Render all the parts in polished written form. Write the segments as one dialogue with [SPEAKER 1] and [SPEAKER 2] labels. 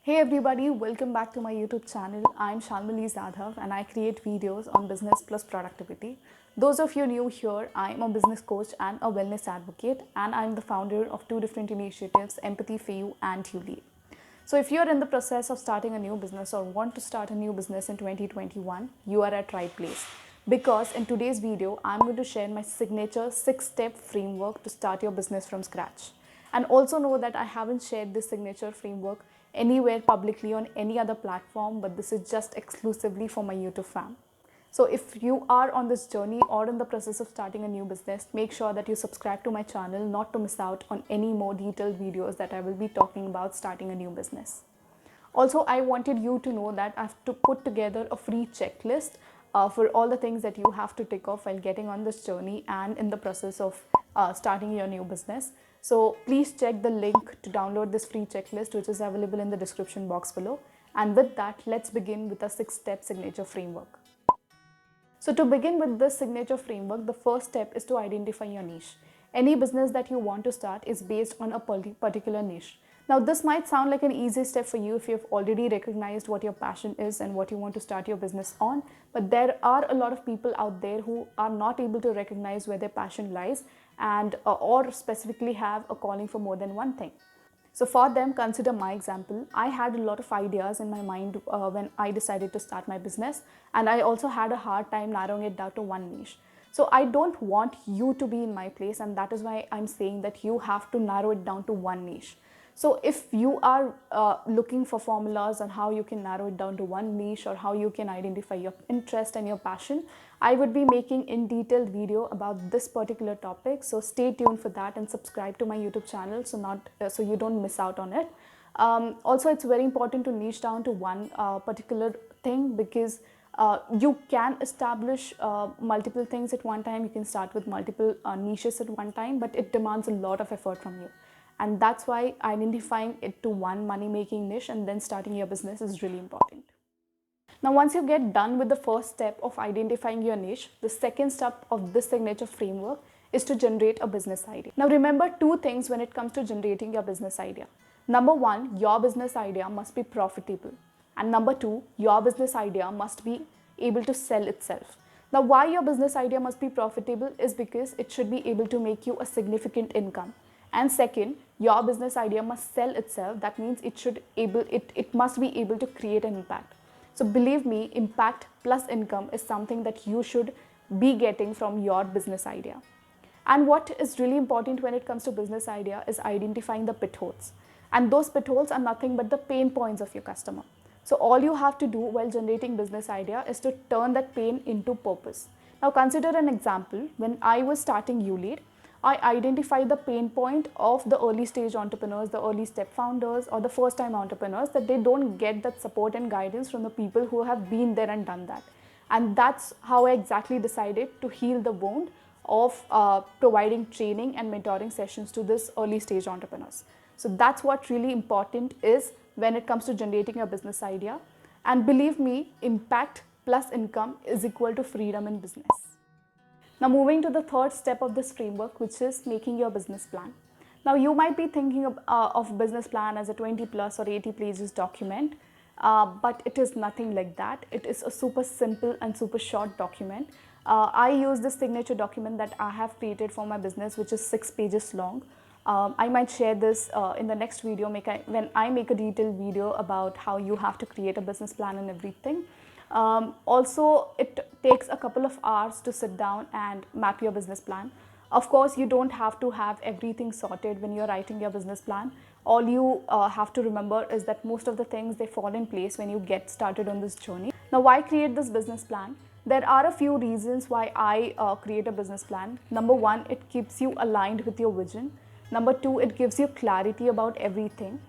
[SPEAKER 1] Hey everybody, welcome back to my YouTube channel. I'm Shalmali Zadhav and I create videos on business plus productivity. Those of you new here, I'm a business coach and a wellness advocate, and I'm the founder of two different initiatives, Empathy for You and You Lead. So if you're in the process of starting a new business or want to start a new business in 2021, you are at right place. Because in today's video, I'm going to share my signature 6-step framework to start your business from scratch. And also know that I haven't shared this signature framework anywhere publicly on any other platform, but this is just exclusively for my YouTube fam. So if you are on this journey or in the process of starting a new business, make sure that you subscribe to my channel not to miss out on any more detailed videos that I will be talking about starting a new business. Also, I wanted you to know that I've put together a free checklist for all the things that you have to tick off while getting on this journey and in the process of starting your new business. So please check the link to download this free checklist, which is available in the description box below. And with that, let's begin with a 6-step signature framework. So to begin with this signature framework, the first step is to identify your niche. Any business that you want to start is based on a particular niche. Now, this might sound like an easy step for you if you've already recognized what your passion is and what you want to start your business on, but there are a lot of people out there who are not able to recognize where their passion lies and or specifically have a calling for more than one thing. So for them, consider my example. I had a lot of ideas in my mind when I decided to start my business, and I also had a hard time narrowing it down to one niche. So I don't want you to be in my place, and that is why I'm saying that you have to narrow it down to one niche. So if you are looking for formulas on how you can narrow it down to one niche or how you can identify your interest and your passion, I would be making in detailed video about this particular topic. So stay tuned for that and subscribe to my YouTube channel so you don't miss out on it. Also, it's very important to niche down to one particular thing because you can establish multiple things at one time. You can start with multiple niches at one time, but it demands a lot of effort from you. And that's why identifying it to one money-making niche and then starting your business is really important. Now, once you get done with the first step of identifying your niche, the second step of this signature framework is to generate a business idea. Now, remember two things when it comes to generating your business idea. Number one, your business idea must be profitable. And number two, your business idea must be able to sell itself. Now, why your business idea must be profitable is because it should be able to make you a significant income. And second, your business idea must sell itself. That means it must be able to create an impact. So believe me, impact plus income is something that you should be getting from your business idea. And what is really important when it comes to business idea is identifying the pitholes. And those pitholes are nothing but the pain points of your customer. So all you have to do while generating business idea is to turn that pain into purpose. Now consider an example. When I was starting YouLead, I identified the pain point of the early stage entrepreneurs, the early step founders, or the first time entrepreneurs, that they don't get that support and guidance from the people who have been there and done that. And that's how I exactly decided to heal the wound of providing training and mentoring sessions to this early stage entrepreneurs. So that's what really important is when it comes to generating a business idea. And believe me, impact plus income is equal to freedom in business. Now moving to the third step of this framework, which is making your business plan. Now you might be thinking of business plan as a 20 plus or 80 pages document, but it is nothing like that. It is a super simple and super short document. I use this signature document that I have created for my business, which is 6 pages long. I might share this in the next video when I make a detailed video about how you have to create a business plan and everything. Also, it takes a couple of hours to sit down and map your business plan. Of course, you don't have to have everything sorted when you're writing your business plan. All you have to remember is that most of the things, they fall in place when you get started on this journey. Now, why create this business plan? There are a few reasons why I create a business plan. Number one, it keeps you aligned with your vision. Number two, it gives you clarity about everything.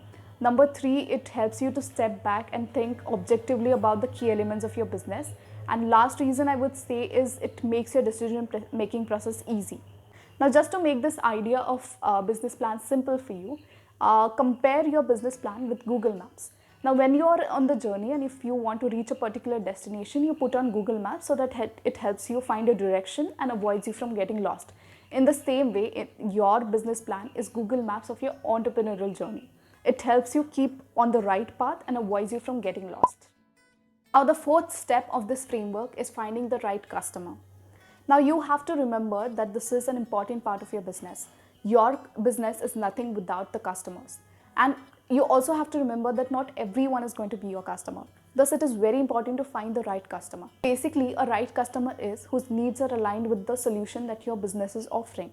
[SPEAKER 1] Number three, it helps you to step back and think objectively about the key elements of your business. And last reason I would say is it makes your decision making process easy. Now, just to make this idea of business plan simple for you, compare your business plan with Google Maps. Now, when you are on the journey and if you want to reach a particular destination, you put on Google Maps so that it helps you find a direction and avoids you from getting lost. In the same way, your business plan is Google Maps of your entrepreneurial journey. It helps you keep on the right path and avoids you from getting lost. Now, the fourth step of this framework is finding the right customer. Now, you have to remember that this is an important part of your business. Your business is nothing without the customers. And you also have to remember that not everyone is going to be your customer. Thus, it is very important to find the right customer. Basically, a right customer is whose needs are aligned with the solution that your business is offering.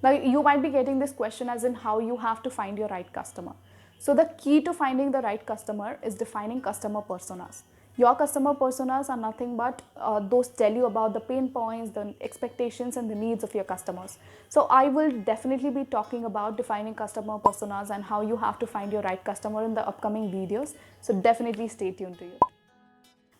[SPEAKER 1] Now, you might be getting this question as in how you have to find your right customer. So, the key to finding the right customer is defining customer personas. Your customer personas are nothing but those tell you about the pain points, the expectations, and the needs of your customers. So, I will definitely be talking about defining customer personas and how you have to find your right customer in the upcoming videos. So, definitely stay tuned to you.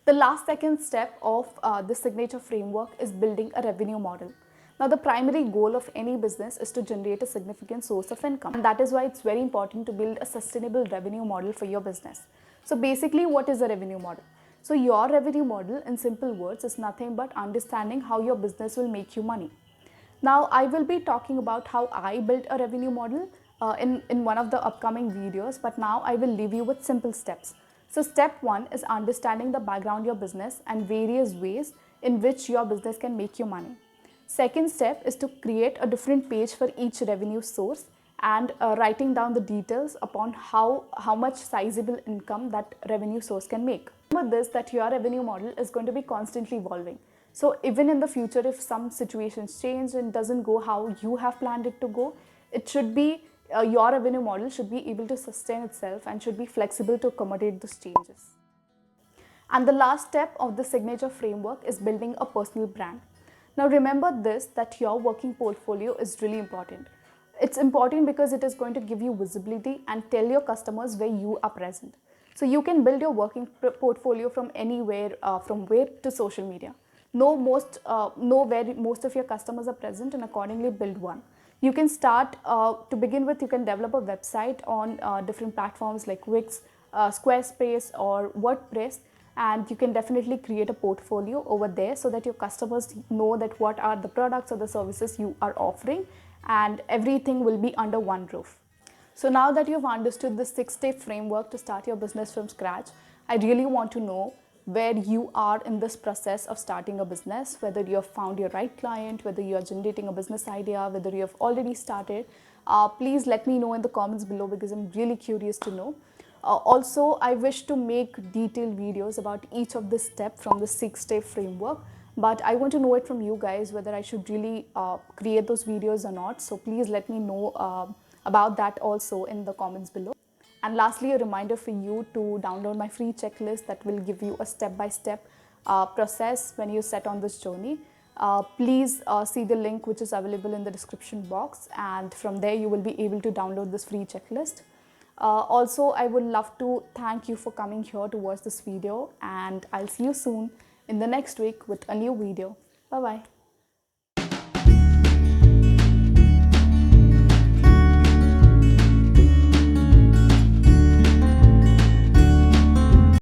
[SPEAKER 1] The last second step of the signature framework is building a revenue model. Now, the primary goal of any business is to generate a significant source of income. And that is why it's very important to build a sustainable revenue model for your business. So, basically, what is a revenue model? So, your revenue model, in simple words, is nothing but understanding how your business will make you money. Now, I will be talking about how I built a revenue model in one of the upcoming videos, but now I will leave you with simple steps. So, step one is understanding the background of your business and various ways in which your business can make you money. Second step is to create a different page for each revenue source and writing down the details upon how much sizable income that revenue source can make. Remember this, that your revenue model is going to be constantly evolving. So even in the future, if some situations change and doesn't go how you have planned it to go, it should be your revenue model should be able to sustain itself and should be flexible to accommodate those changes. And the last step of the signature framework is building a personal brand. Now remember this, that your working portfolio is really important. It's important because it is going to give you visibility and tell your customers where you are present. So you can build your working portfolio from anywhere, from web to social media. Know where most of your customers are present and accordingly build one. You can start, to begin with, you can develop a website on different platforms like Wix, Squarespace or WordPress, and you can definitely create a portfolio over there so that your customers know that what are the products or the services you are offering, and everything will be under one roof. So now that you've understood the 6-step framework to start your business from scratch, I really want to know where you are in this process of starting a business, whether you have found your right client, whether you are generating a business idea, whether you have already started. Please let me know in the comments below because I'm really curious to know. Also, I wish to make detailed videos about each of the steps from the 6-step framework, but I want to know it from you guys whether I should really create those videos or not. So please let me know about that also in the comments below. And lastly, a reminder for you to download my free checklist that will give you a step-by-step process when you set on this journey. Please see the link which is available in the description box, and from there you will be able to download this free checklist. Also, I would love to thank you for coming here to watch this video, and I'll see you soon in the next week with a new video. Bye-bye.